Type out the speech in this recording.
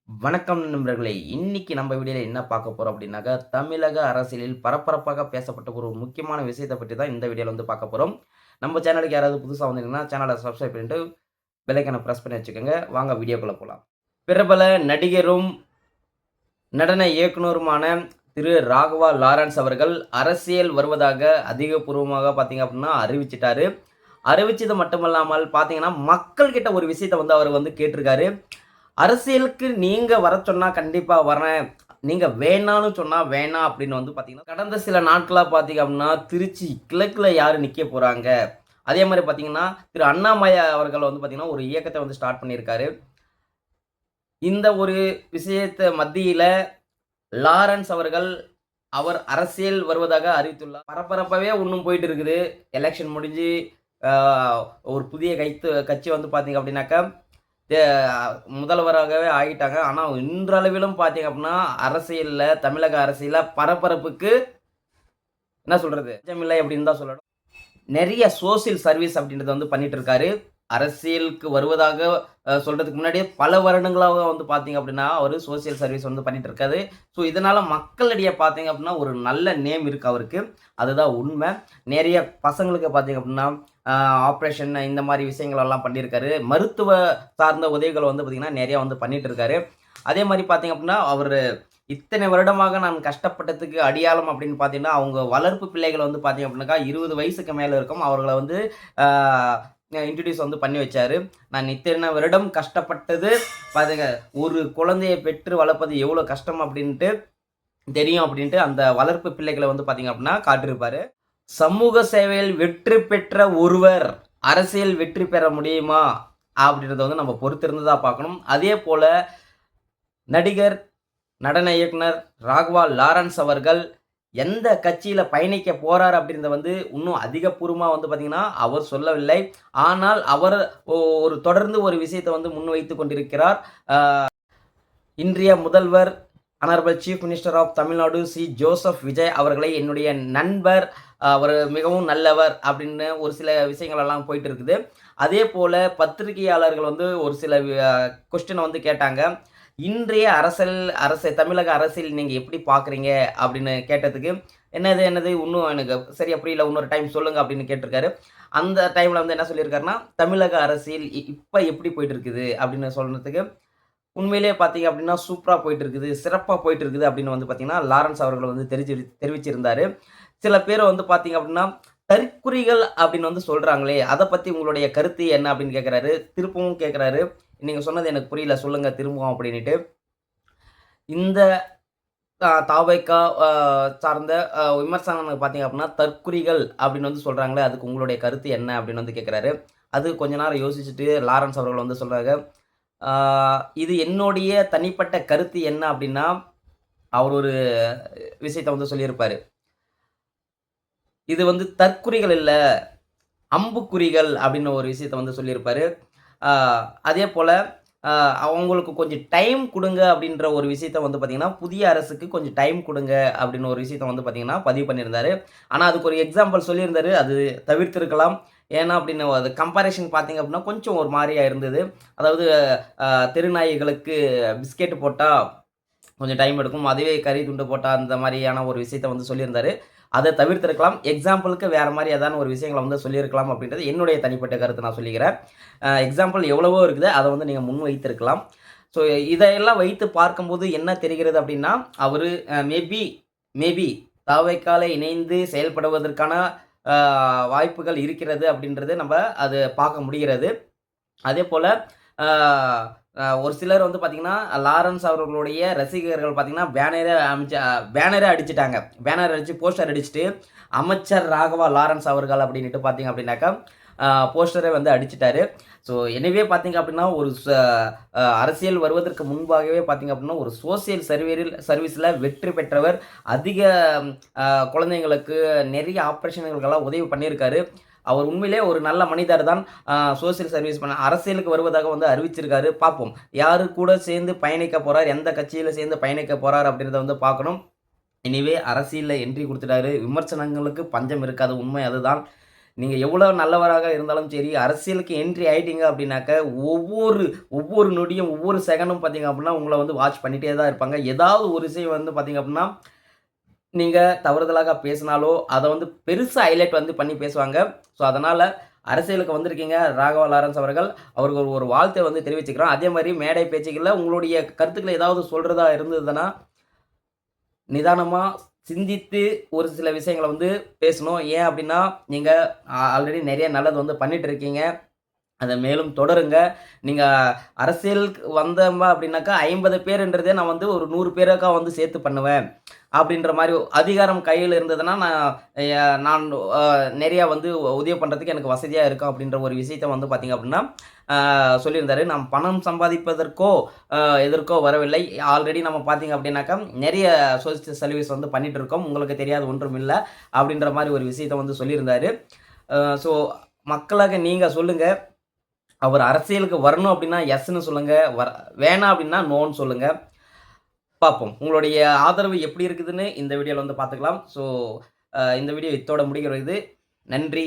வணக்கம் நண்பர்களே! இன்னைக்கு நம்ம வீடியோல என்ன பார்க்க போறோம் அப்படின்னாக்கா, தமிழக அரசியலில் பரபரப்பாக பேசப்பட்ட ஒரு முக்கியமான விஷயத்த பத்தி தான் இந்த வீடியோல வந்து பார்க்க போறோம். நம்ம சேனலுக்கு யாராவது புதுசா வந்தீங்கன்னா, சேனல சப்ஸ்கிரைப் பண்ணிட்டு பெல் ஐகான பிரஸ் பண்ணி வச்சுக்கோங்க. வாங்க வீடியோக்குள்ள போலாம். பிரபல நடிகரும், நடன இயக்குனருமான திரு ராகவா லாரன்ஸ் அவர்கள் அரசியல் வருவதாக அதிகப்பூர்வமாக பார்த்தீங்க அப்படின்னா அறிவிச்சுட்டாரு. அறிவிச்சது மட்டுமல்லாமல் பார்த்தீங்கன்னா, மக்கள் கிட்ட ஒரு விஷயத்த வந்து அவர் வந்து கேட்டிருக்காரு. அரசியலுக்கு நீங்க வரச் சொன்னா கண்டிப்பா வரேன். நீங்க வேணான்னு சொன்னா வேணாம் அப்படின்னு வந்து பார்த்தீங்கன்னா, கடந்த சில நாட்களா பார்த்தீங்க அப்படின்னா, திருச்சி கிழக்குல யாரு நிக்க போறாங்க? அதே மாரி பார்த்தீங்கன்னா, திரு அண்ணாமலை அவர்கள் வந்து பார்த்தீங்கன்னா, ஒரு இயக்கத்த வந்து ஸ்டார்ட் பண்ணியிருக்காரு. இந்த ஒரு விஷயத்த மத்தியில லாரன்ஸ் அவர்கள், அவர் அரசியல் வருவதாக அறிவித்துள்ளார். பரபரப்பாவே இன்னும் போயிட்டு இருக்குது. எலக்ஷன் முடிஞ்சு, ஆ ஒரு புதிய கட்சி வந்து பார்த்தீங்க அப்படின்னாக்கா, தே முதல்வராகவே ஆகிட்டாங்க. ஆனா, இன்றளவிலும் பார்த்தீங்க அப்டின்னா, அரசியல்ல தமிழக அரசியல்ல பரபரப்புக்கு என்ன சொல்றது? பஞ்சமில்லை அப்டின்னு தான் சொல்லணும். நெறைய சோசியல் சர்வீஸ் அப்டின்றத வந்து பண்ணிட்டு இருக்காரு. அரசியலுக்கு வருவதாக சொல்றதுக்கு முன்னாடியே பல வருடங்களாக வந்து பார்த்தீங்க அப்டின்னா, அவரு சோசியல் சர்வீஸ் வந்து பண்ணிட்டு இருக்காரு. ஸோ, இதனால மக்களிடையே பார்த்தீங்க அப்டின்னா, ஒரு நல்ல நேம் இருக்கு அவருக்கு. அதுதான் உண்ம. நெறைய பசங்களுக்கு பார்த்தீங்க அப்டின்னா, ஆ ஆப்ரேஷன் இந்த மாரி விஷயங்கள் எல்லாம் பண்ணியிருக்காரு. மருத்துவ சார்ந்த உதவிகள வந்து பார்த்தீங்கன்னா, நெறைய வந்து பண்ணிட்டு இருக்காரு. அதே மாரி பார்த்தீங்க அப்டின்னா, அவரு இத்தனை வருடமாக நான் கஷ்டப்பட்டதுக்கு அடியாளம் அப்டின்னு பார்த்தீங்கன்னா, அவங்க வளர்ப்பு பிள்ளைகள் வந்து பார்த்தீங்க அப்டின்னாக்கா, 20 வயசுக்கு மேல இருக்கும். அவர்கள வந்து ஆ இன்ட்ரோடியூஸ் வந்து பண்ணி வச்சாரு. நான் இத்தனை வருடம் கஷ்டப்பட்டது பாருங்க, ஒரு குழந்தைய பெற்று வளர்ப்பது எவ்வளோ கஷ்டம் அப்டின்ட்டு தெரியும் அப்டின்ட்டு அந்த வளர்ப்பு பிள்ளைகள வந்து பார்த்தீங்க அப்டின்னா காட்டியிருப்பாரு. சமூக சேவையில் வெற்றி பெற்ற ஒருவர் அரசியல் வெற்றி பெற முடியுமா? அப்படின்றத வந்து நம்ம பொறுத்திருந்து தான் பார்க்கணும். அதேபோல நடிகர், நடன இயக்குனர் ராகவா லாரன்ஸ் அவர்கள் எந்த கட்சியில பயணிக்க போறார் அப்படின்றத வந்து இன்னும் அதிகப்பூர்வமா வந்து பார்த்தீங்கன்னா, அவர் சொல்லவில்லை. ஆனால் அவர் ஒரு தொடர்ந்து ஒரு விஷயத்த வந்து முன்வைத்துக் கொண்டிருக்கிறார். ஆ இன்றைய முதல்வர் honourable chief minister of Tamil Nadu Joseph Vijay அவர்களை என்னுடைய நண்பர், அவர் மிகவும் நல்லவர் அப்படின்னு ஒரு சில விஷயங்கள் எல்லாம் போயிட்டு இருக்குது. அதேபோல பத்திரிகையாளர்கள் வந்து ஒரு சில கொஸ்டின வந்து கேட்டாங்க. இன்றைய தமிழக அரசியல் நீங்க எப்படி பார்க்குறீங்க? அப்படின்னு கேட்டதுக்கு, என்னது என்னது இன்னும் எனக்கு சரியா புரியல. இன்னொரு டைம் சொல்லுங்க அப்படின்னு கேட்டிருக்காரு. அந்த டைம்ல வந்து என்ன சொல்லியிருக்காருன்னா, தமிழக அரசியல் இப்ப எப்படி போயிட்டு இருக்குது? அப்படின்னு சொன்னதுக்கு உண்மையிலேயே பார்த்தீங்க அப்படின்னா, சூப்பரா போயிட்டு இருக்குது. சிறப்பா போயிட்டு இருக்குது அப்படின்னு வந்து பார்த்தீங்கன்னா, லாரன்ஸ் அவர்கள் வந்து தெரிவிச்சிருந்தாரு. சில பேர் வந்து பார்த்தீங்க அப்படின்னா, தற்குறிகள் அப்படின்னு வந்து சொல்றாங்களே, அத பத்தி உங்களுடைய கருத்து என்ன அப்படின்னு கேட்கிறாரு. திருப்பவும் கேட்கிறாரு. நீங்க சொன்னது எனக்கு புரியல. சொல்லுங்க திரும்பவும் அப்படின்னுட்டு. இந்த தாவேக்கா சார்ந்த விமர்சனங்கள் பார்த்தீங்க அப்படின்னா, தற்குறிகள் அப்படின்னு வந்து சொல்றாங்களே, அதுக்கு உங்களுடைய கருத்து என்ன அப்படின்னு வந்து கேட்கிறாரு. அது கொஞ்ச நேரம் யோசிச்சுட்டு லாரன்ஸ் அவர்கள் வந்து சொல்றாங்க. ஆ இது என்னுடைய தனிப்பட்ட கருத்து என்ன அப்டின்னா, அவர் ஒரு விஷயத்த வந்து சொல்லியிருப்பாரு. இது வந்து தற்குறிகள் இல்ல, அம்புக்குறிகள் அப்டின்னு ஒரு விஷயத்த வந்து சொல்லியிருப்பாரு. ஆ அதேபோல அ அவங்களுக்கு கொஞ்சம் டைம் குடுங்க அப்டின்ற ஒரு விஷயத்த வந்து பார்த்தீங்கன்னா, புதிய அரசுக்கு கொஞ்சம் டைம் குடுங்க அப்டின்னு ஒரு விஷயத்த வந்து பார்த்தீங்கன்னா, பதிவு பண்ணியிருந்தாரு. ஆனா, அதுக்கு ஒரு எக்ஸாம்பிள் சொல்லியிருந்தாரு. அது தவிர்த்திருக்கலாம். ஏன்னா அப்டின்னு அது கம்பேரிசன் பார்த்தீங்க அப்டின்னா, கொஞ்சம் ஒரு மாரியா இருந்தது. அதாவது அ தெருநாய்களுக்கு பிஸ்கெட் போட்டா கொஞ்சம் டைம் எடுக்கும். அதுவே கறி துண்டு போட்டா அந்த மாரியான ஒரு விஷயத்த வந்து சொல்லியிருந்தாரு. அத தவிர்த்திருக்கலாம். எக்ஸாம்பிள்க்கு வேற மாரி ஏதான ஒரு விஷயங்கள வந்து சொல்லியிருக்கலாம் அப்படின்றது என்னுடைய தனிப்பட்ட கருத்து நான் சொல்லிக்கிறேன். எக்ஸாம்பிள் எவ்வளவோ இருக்குது. அத வந்து நீங்க முன் வைத்திருக்கலாம். ஸோ இதையெல்லாம் வைத்து பார்க்கும்போது என்ன தெரிகிறது அப்படின்னா, அவரு மேபி தாவேக்கால இணைந்து செயல்படுவதற்கான அ வாய்ப்புகள் இருக்கிறது அப்படின்றது நம்ப அது பார்க்க முடிகிறது. அதேபோல ஆ ஒரு சிலர் வந்து பார்த்தீங்கன்னா, லாரன்ஸ் அவர்களுடைய ரசிகர்கள் பார்த்தீங்கன்னா, பேனரே அடிச்சுட்டாங்க. பேனர் அடிச்சு, போஸ்டர் அடிச்சுட்டு, அமைச்சர் ராகவா லாரன்ஸ் அவர்கள் அப்படின்னுட்டு பார்த்தீங்க அப்படின்னாக்கா, போஸ்டரே வந்து அடிச்சுட்டாரு. ஸோ எனவே பார்த்தீங்க அப்படின்னா, ஒரு அரசியல் வருவதற்கு முன்பாகவே பார்த்தீங்க அப்படின்னா, ஒரு சோசியல் சர்வீஸ்ல வெற்றி பெற்றவர். அதிக அ குழந்தைங்களுக்கு நெறைய ஆப்பரேஷன்களுக்கெல்லாம் உதவி பண்ணியிருக்காரு. அவர் உண்மையிலேயே ஒரு நல்ல மனிதர் தான். சோசியல் சர்வீஸ் பண்ண அரசியலுக்கு வருவதாக வந்து அறிவிச்சிருக்காரு. பார்ப்போம். யாரு கூட சேர்ந்து பயணிக்க போறார்? எந்த கட்சியில சேர்ந்து பயணிக்க போறார்? அப்படின்றத வந்து பார்க்கணும். எனிவே அரசியல்ல என்ட்ரி குடுத்துட்டாரு. விமர்சனங்களுக்கு பஞ்சம் இருக்காது. உண்மை அதுதான். நீங்க எவ்வளோ நல்லவராக இருந்தாலும் சரி, அரசியலுக்கு என்ட்ரி ஆயிட்டீங்க அப்படின்னாக்க, ஒவ்வொரு ஒவ்வொரு நொடியும், ஒவ்வொரு செகண்டும் பார்த்தீங்க அப்படின்னா, உங்கள வந்து வாட்ச் பண்ணிட்டே தான் இருப்பாங்க. ஏதாவது ஒரு விஷயம் வந்து பார்த்தீங்க அப்படின்னா, நீங்க தவறுதலாக பேசினாலோ, அத வந்து பெருசா ஹைலைட் வந்து பண்ணி பேசுவாங்க. ஸோ, அதனால அரசியலுக்கு வந்திருக்கீங்க ராகவா லாரன்ஸ் அவர்கள். அவருக்கு ஒரு ஒரு வாழ்த்த வந்து தெரிவிச்சுக்கிறோம். அதே மாரி மேடை பேச்சுக்கள்ல உங்களுடைய கருத்துக்கள ஏதாவது சொல்றதா இருந்ததுன்னா, நிதானமா சிந்தித்து ஒரு சில விஷயங்கள வந்து பேசணும். ஏன் அப்டின்னா, நீங்க ஆல்ரெடி நெறைய நல்லது வந்து பண்ணிட்டு இருக்கீங்க. அத மேலும் தொடருங்க. நீங்க அரசியலுக்கு வந்தோமா அப்டின்னாக்கா 50 பேருன்றதே நான் வந்து ஒரு 100 பேருக்கா வந்து சேர்த்து பண்ணுவேன். அப்டின்ற மாரி அதிகாரம் கையில இருந்ததுன்னா, நான் நெறைய வந்து உதவி பண்றதுக்கு எனக்கு வசதியா இருக்கும் அப்டின்ற ஒரு விஷயத்த வந்து பார்த்தீங்க அப்டின்னா, ஆ சொல்லியிருந்தாரு. நாம் பணம் சம்பாதிப்பதற்கோ, அ எதற்கோ வரவில்லை. ஆல்ரெடி நம்ம பார்த்தீங்க அப்டின்னாக்கா, நெறைய சோசியல் சர்வீஸ் வந்து பண்ணிட்டு இருக்கோம். உங்களுக்கு தெரியாத ஒன்றும் இல்ல. அப்டின்ற மாரி ஒரு விஷயத்த வந்து சொல்லியிருந்தாரு. ஸோ மக்களாக நீங்க சொல்லுங்க. அவர் அரசியலுக்கு வரணும் அப்டின்னா எஸ்ன்னு சொல்லுங்க. வேணாம் அப்டின்னா நோன்னு சொல்லுங்க. பார்ப்போம். உங்களுடைய ஆதரவு எப்படி இருக்குதுன்னு இந்த வீடியோல வந்து பார்த்துக்கலாம். ஸோ இந்த வீடியோ இத்தோட முடிகிறது. நன்றி.